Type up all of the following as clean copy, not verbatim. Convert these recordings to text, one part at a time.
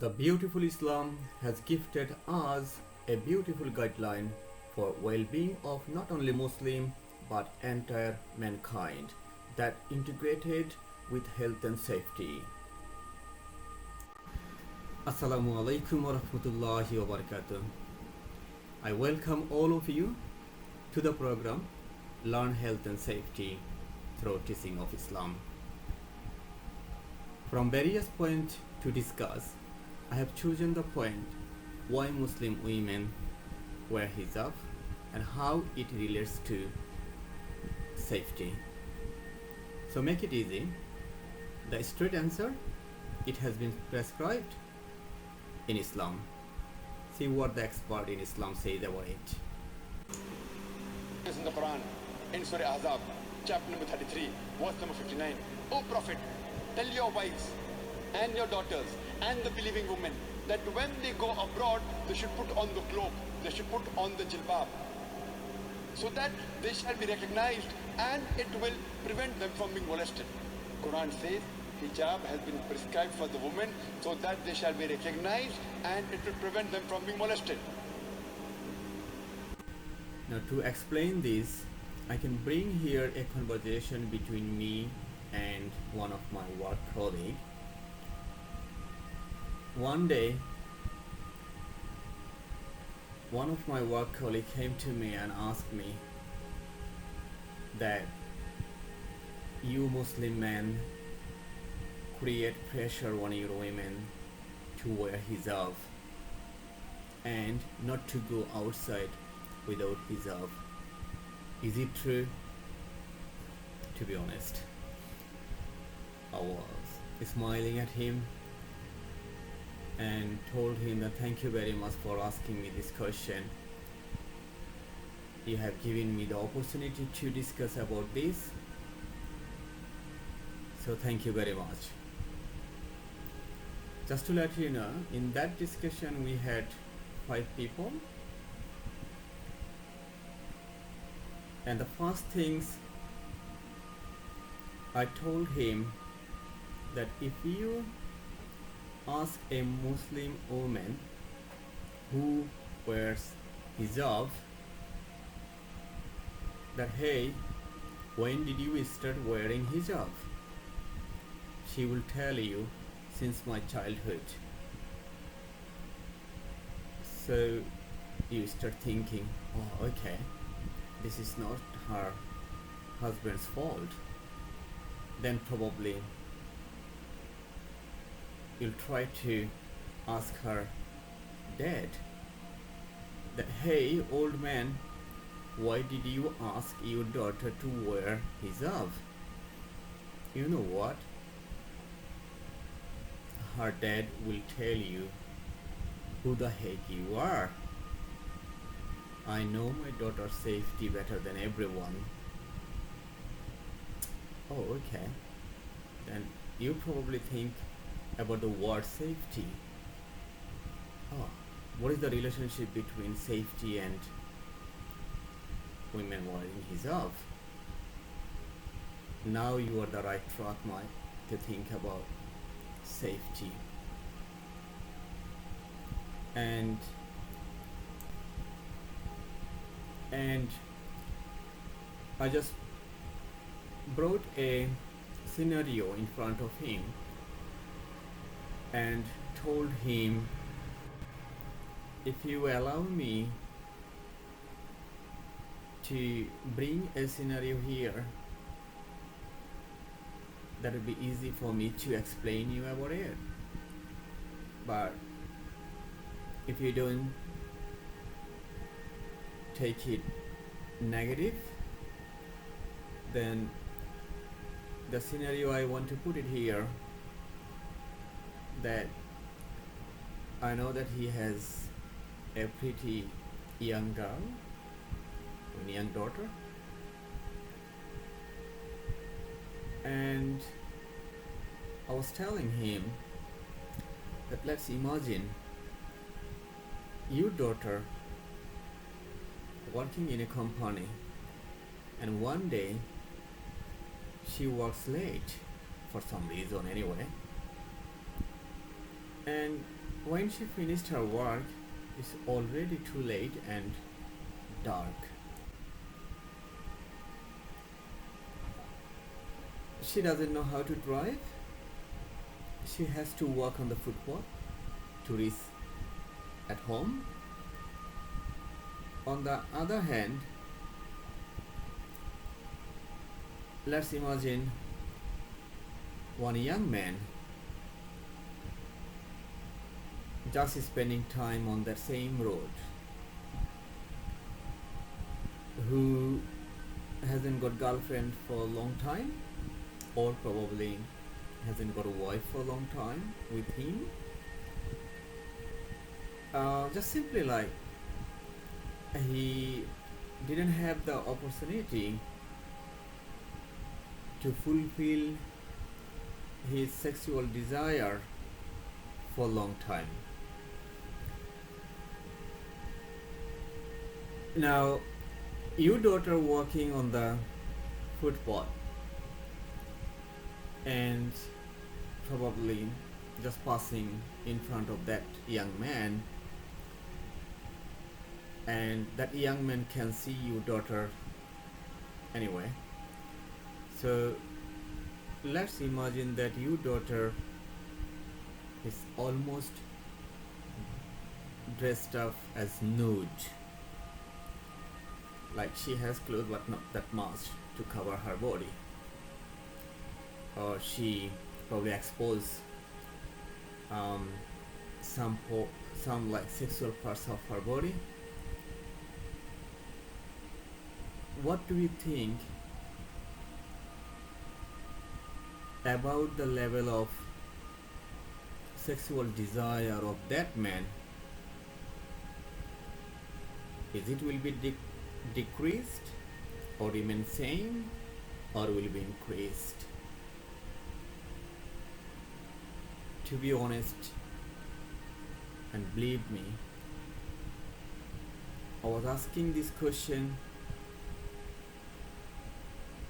The beautiful Islam has gifted us a beautiful guideline for well-being of not only Muslim but entire mankind that integrated with health and safety. Assalamu alaikum wa rahmatullahi wa barakatuh. I welcome all of you to the program Learn Health and Safety through Teaching of Islam. From various points to discuss, I have chosen the point why Muslim women wear hijab and how it relates to safety. So make it easy. The straight answer, it has been prescribed in Islam. See what the expert in Islam says about it. In the Quran, in Surah Hijab, chapter number 33, verse number 59. O Prophet, tell your wives and your daughters and the believing women that when they go abroad, they should put on the cloak, they should put on the jilbab, so that they shall be recognized and it will prevent them from being molested. Quran says hijab has been prescribed for the women so that they shall be recognized and it will prevent them from being molested. Now to explain this, I can bring here a conversation between me and one of my work colleagues. One day, one of my work colleagues came to me and asked me that you Muslim men create pressure on your women to wear hijab and not to go outside without hijab. Is it true? To be honest, I was smiling at him and told him that thank you very much for asking me this question. You have given me the opportunity to discuss about this, so thank you very much. Just to let you know, in that discussion we had 5 people, and the first things I told him that if you ask a Muslim woman who wears hijab that hey, when did you start wearing hijab, she will tell you since my childhood. So you start thinking, oh okay, this is not her husband's fault. Then probably you'll try to ask her dad that hey old man, why did you ask your daughter to wear hijab? You know what? Her dad will tell you, who the heck you are? I know my daughter's safety better than everyone. Oh okay, then you probably think about the word safety. Oh, what is the relationship between safety and women wearing hijab? Now you are the right track, Mike, to think about safety. And I just brought a scenario in front of him and told him, if you allow me to bring a scenario here, that would be easy for me to explain you about it. But if you don't take it negative, then the scenario I want to put it here, that I know that he has a pretty young girl, a young daughter, and I was telling him that let's imagine your daughter working in a company and one day she works late for some reason anyway, and When she finished her work, it's already too late and dark. She doesn't know how to drive. She has to walk on the footpath to reach at home. On the other hand, let's imagine one young man just spending time on that same road, who hasn't got girlfriend for a long time, or probably hasn't got a wife for a long time with him. Just simply like he didn't have the opportunity to fulfill his sexual desire for a long time. Now, your daughter walking on the footpath and probably just passing in front of that young man, and that young man can see your daughter anyway. So let's imagine that your daughter is almost dressed up as nude, like she has clothes but not that much to cover her body, or she probably exposed some like sexual parts of her body. What do you think about the level of sexual desire of that man? Is it will be decreased, or remain same, or will be increased? To be honest, and believe me, I was asking this question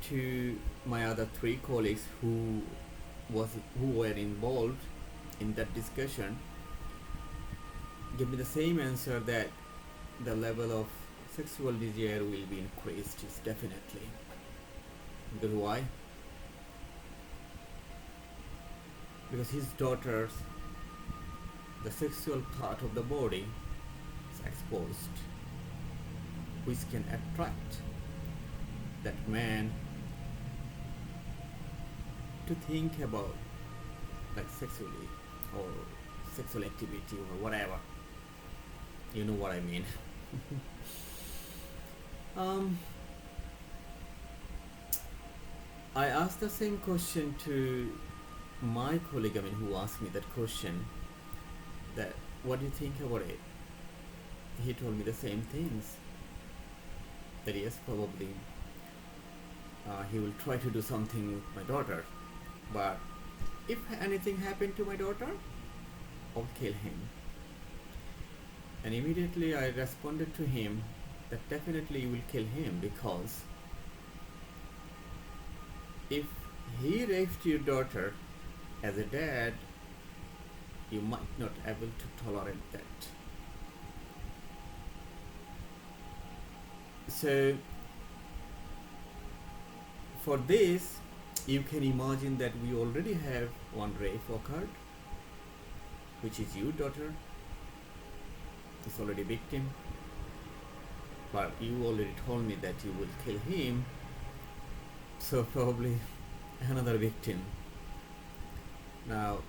to my other three colleagues who were involved in that discussion. Give me the same answer, that the level of sexual desire will be increased, is definitely. Because why? Because his daughter's, the sexual part of the body is exposed, which can attract that man to think about like sexually or sexual activity or whatever. You know what I mean. I asked the same question to my colleague, who asked me that question, that what do you think about it? He told me the same things, that yes, probably he will try to do something with my daughter, but if anything happened to my daughter, I'll kill him. And immediately I responded to him that definitely you will kill him, because if he raped your daughter, as a dad, you might not able to tolerate that. So for this, you can imagine that we already have one rape occurred, which is your daughter is already victim, but you already told me that you will kill him, so probably another victim. Now,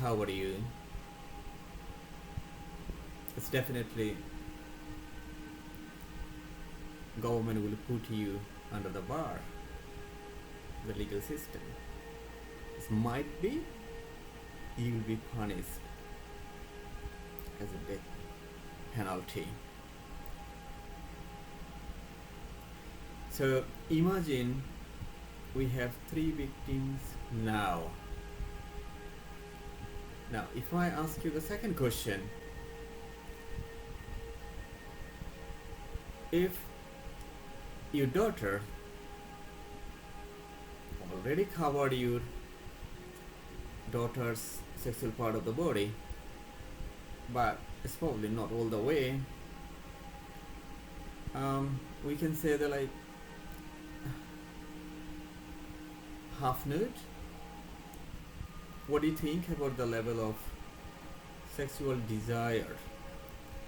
how are you? It's definitely government will put you under the bar, the legal system. It might be you will be punished as a death penalty. So imagine we have 3 victims now. Now, if I ask you the second question, if your daughter already covered your daughter's sexual part of the body but it's probably not all the way. We can say that like half nude. What do you think about the level of sexual desire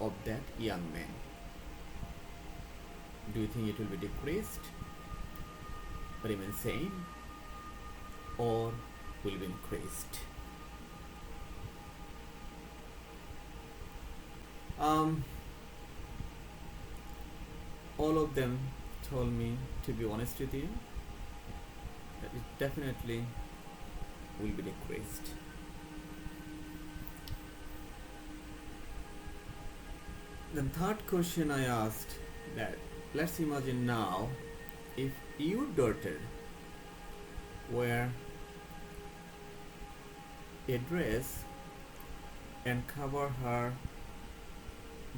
of that young man? Do you think it will be decreased, remain same, or will be increased? Um, all of them told me, to be honest with you, that it definitely will be decreased. The third question I asked, that let's imagine now if your daughter wear a dress and cover her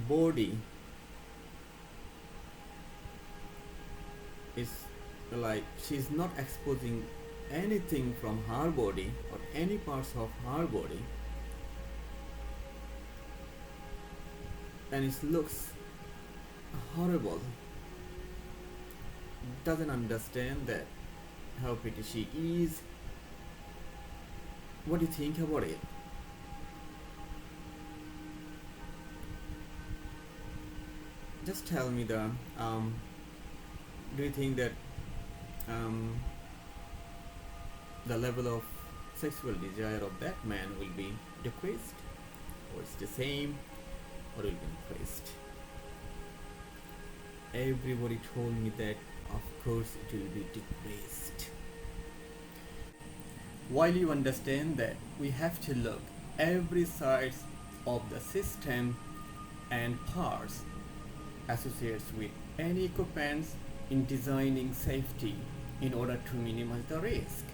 body, is like she's not exposing anything from her body or any parts of her body, and it looks horrible, doesn't understand that how pretty she is. What do you think about it? Just tell me the do you think that um, the level of sexual desire of that man will be decreased, or it's the same, or will be increased? Everybody told me that of course it will be decreased. While you understand that we have to look every side of the system and parts associated with any equipments in designing safety in order to minimize the risk.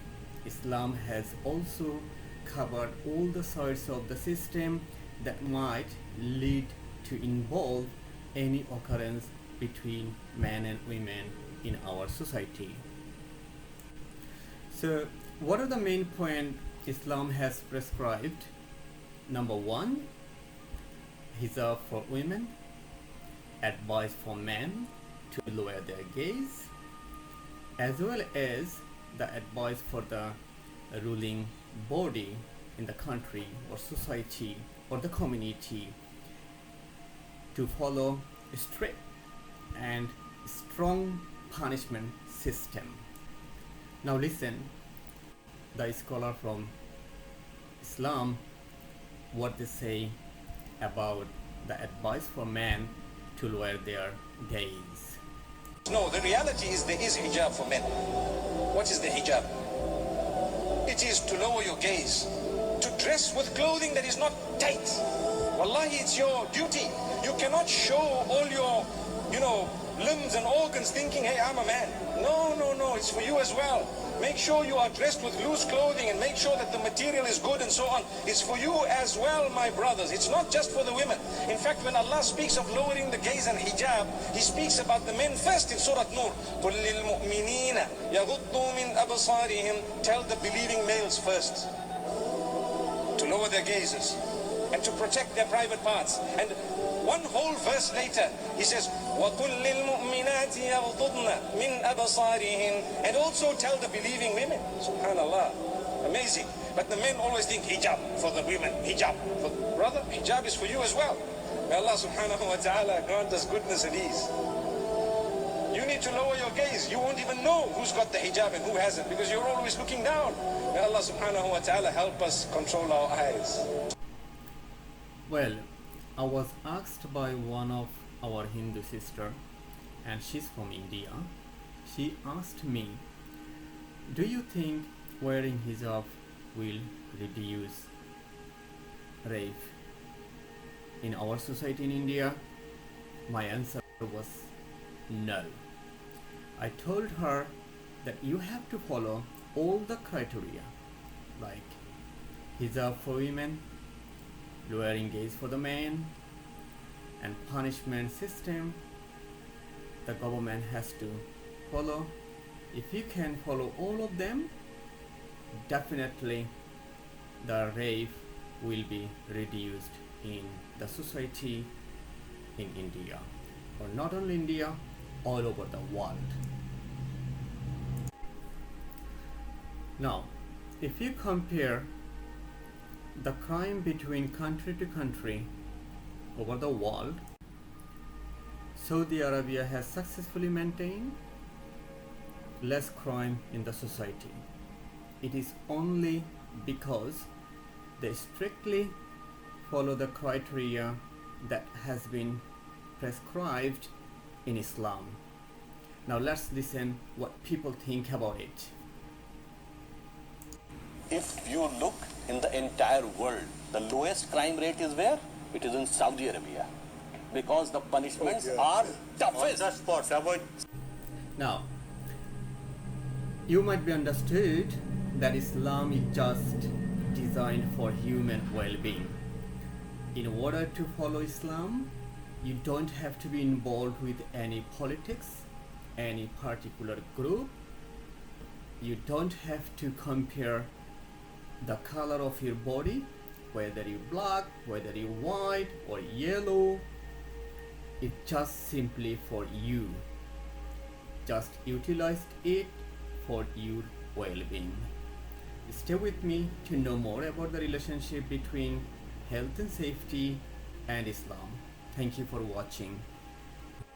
Islam has also covered all the sides of the system that might lead to involve any occurrence between men and women in our society. So, what are the main points Islam has prescribed? Number one, hijab for women, advice for men to lower their gaze, as well as the advice for the ruling body in the country or society or the community to follow a strict and strong punishment system. Now listen, the scholar from Islam, what they say about the advice for men to lower their gaze. No, the reality is there is hijab for men. What is the hijab? It is to lower your gaze, to dress with clothing that is not tight. Wallahi, it's your duty. You cannot show all your, limbs and organs thinking, hey, I'm a man. No, no, no, it's for you as well. Make sure you are dressed with loose clothing and make sure that the material is good and so on. It's for you as well, my brothers. It's not just for the women. In fact, when Allah speaks of lowering the gaze and hijab, He speaks about the men first in Surah Nur. قُلْ لِلْمُؤْمِنِينَ يَغُضُّوا مِنْ أَبْصَارِهِمْ. Tell the believing males first to lower their gazes and to protect their private parts. And one whole verse later, He says, وَقُلْ لِلْمُؤْمِنَاتِ يَغْضُضْنَ مِنْ أَبْصَارِهِنْ. And also tell the believing women. Subhanallah. Amazing. But the men always think hijab for the women. Hijab. Brother, hijab is for you as well. May Allah subhanahu wa ta'ala grant us goodness and ease. You need to lower your gaze. You won't even know who's got the hijab and who hasn't, because you're always looking down. May Allah subhanahu wa ta'ala help us control our eyes. Well, I was asked by one of our Hindu sister, and she's from India. She asked me, do you think wearing hijab will reduce rape in our society in India? My answer was no. I told her that you have to follow all the criteria, like hijab for women, lowering gaze for the men, and punishment system the government has to follow. If you can follow all of them, definitely the rape will be reduced in the society in India, or not only India, all over the world. Now, if you compare the crime between country to country over the world, Saudi Arabia has successfully maintained less crime in the society. It is only because they strictly follow the criteria that has been prescribed in Islam. Now let's listen what people think about it. If you look in the entire world, the lowest crime rate is where? It is in Saudi Arabia. Because the punishments are toughest. Now, you might be understood that Islam is just designed for human well-being. In order to follow Islam, you don't have to be involved with any politics, any particular group. You don't have to compare the color of your body, whether you're black, whether you're white or yellow. It's just simply for you. Just utilize it for your well-being. Stay with me to know more about the relationship between health and safety and Islam. Thank you for watching.